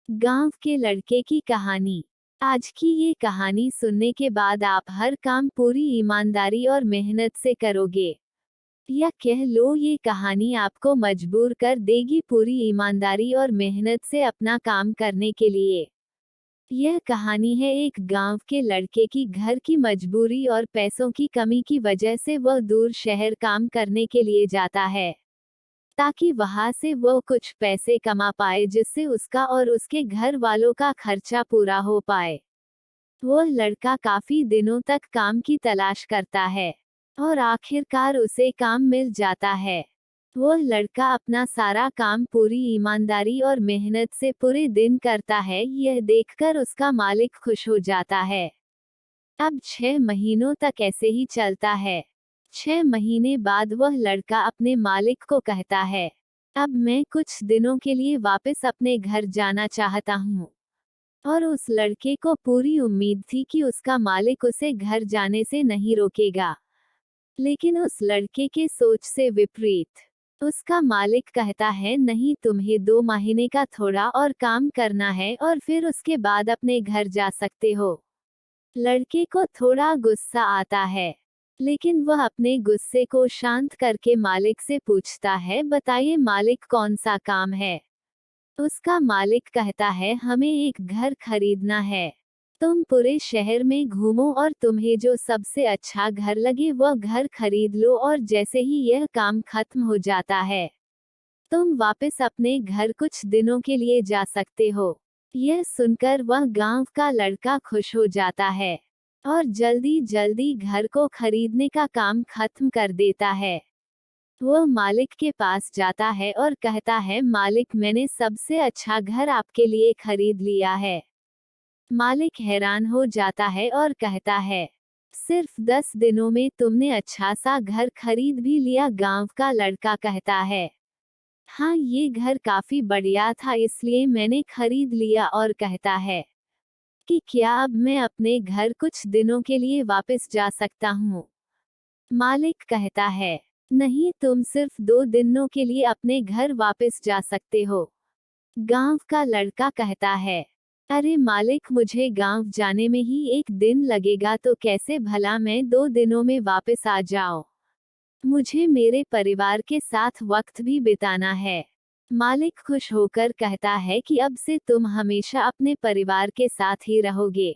गांव के लड़के की कहानी। आज की ये कहानी सुनने के बाद आप हर काम पूरी ईमानदारी और मेहनत से करोगे, या कह लो ये कहानी आपको मजबूर कर देगी पूरी ईमानदारी और मेहनत से अपना काम करने के लिए। यह कहानी है एक गांव के लड़के की। घर की मजबूरी और पैसों की कमी की वजह से वह दूर शहर काम करने के लिए जाता है, ताकि वहां से वो कुछ पैसे कमा पाए जिससे उसका और उसके घर वालों का खर्चा पूरा हो पाए। वो लड़का काफी दिनों तक काम की तलाश करता है और आखिरकार उसे काम मिल जाता है। वो लड़का अपना सारा काम पूरी ईमानदारी और मेहनत से पूरे दिन करता है। यह देखकर उसका मालिक खुश हो जाता है। अब 6 महीनों तक ऐसे ही चलता है। 6 महीने बाद वह लड़का अपने मालिक को कहता है, अब मैं कुछ दिनों के लिए वापस अपने घर जाना चाहता हूँ। और उस लड़के को पूरी उम्मीद थी कि उसका मालिक उसे घर जाने से नहीं रोकेगा। लेकिन उस लड़के के सोच से विपरीत उसका मालिक कहता है, नहीं, तुम्हें 2 महीने का थोड़ा और काम करना है और फिर उसके बाद अपने घर जा सकते हो। लड़के को थोड़ा गुस्सा आता है, लेकिन वह अपने गुस्से को शांत करके मालिक से पूछता है, बताइए मालिक, कौन सा काम है। उसका मालिक कहता है, हमें एक घर खरीदना है। तुम पूरे शहर में घूमो और तुम्हें जो सबसे अच्छा घर लगे वह घर खरीद लो, और जैसे ही यह काम खत्म हो जाता है तुम वापस अपने घर कुछ दिनों के लिए जा सकते हो। यह सुनकर वह गांव का लड़का खुश हो जाता है और जल्दी जल्दी घर को खरीदने का काम खत्म कर देता है। वह मालिक के पास जाता है और कहता है, मालिक, मैंने सबसे अच्छा घर आपके लिए खरीद लिया है। मालिक हैरान हो जाता है और कहता है, सिर्फ 10 दिनों में तुमने अच्छा सा घर खरीद भी लिया। गांव का लड़का कहता है, हाँ, ये घर काफी बढ़िया था इसलिए मैंने खरीद लिया। और कहता है कि क्या अब मैं अपने घर कुछ दिनों के लिए वापस जा सकता हूँ। मालिक कहता है, नहीं, तुम सिर्फ 2 दिनों के लिए अपने घर वापस जा सकते हो। गांव का लड़का कहता है, अरे मालिक, मुझे गांव जाने में ही 1 दिन लगेगा, तो कैसे भला मैं 2 दिनों में वापस आ जाऊं। मुझे मेरे परिवार के साथ वक्त भी बिताना है। मालिक खुश होकर कहता है कि अब से तुम हमेशा अपने परिवार के साथ ही रहोगे।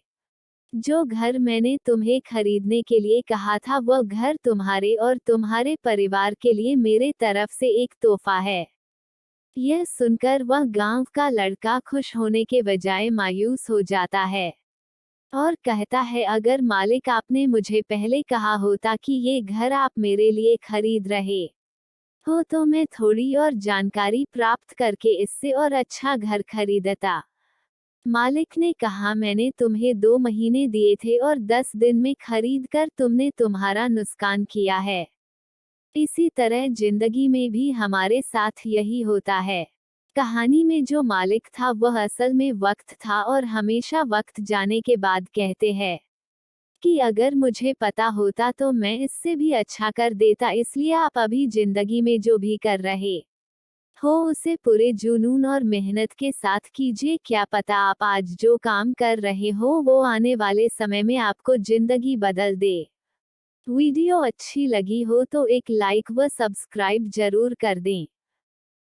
जो घर मैंने तुम्हें खरीदने के लिए कहा था वह घर तुम्हारे और तुम्हारे परिवार के लिए मेरे तरफ से एक तोहफा है। यह सुनकर वह गांव का लड़का खुश होने के बजाय मायूस हो जाता है और कहता है, अगर मालिक, आपने मुझे पहले कहा होता कि ये घर आप मेरे लिए खरीद रहे हो तो मैं थोड़ी और जानकारी प्राप्त करके इससे और अच्छा घर खरीदता। मालिक ने कहा, मैंने तुम्हें 2 महीने दिए थे और 10 दिन में खरीद कर तुमने तुम्हारा नुकसान किया है। इसी तरह जिंदगी में भी हमारे साथ यही होता है। कहानी में जो मालिक था वह असल में वक्त था और हमेशा वक्त जाने के बाद कहते हैं कि अगर मुझे पता होता तो मैं इससे भी अच्छा कर देता। इसलिए आप अभी जिंदगी में जो भी कर रहे हो उसे पूरे जुनून और मेहनत के साथ कीजिए। क्या पता आप आज जो काम कर रहे हो वो आने वाले समय में आपको जिंदगी बदल दे। वीडियो अच्छी लगी हो तो एक लाइक व सब्सक्राइब जरूर कर दें।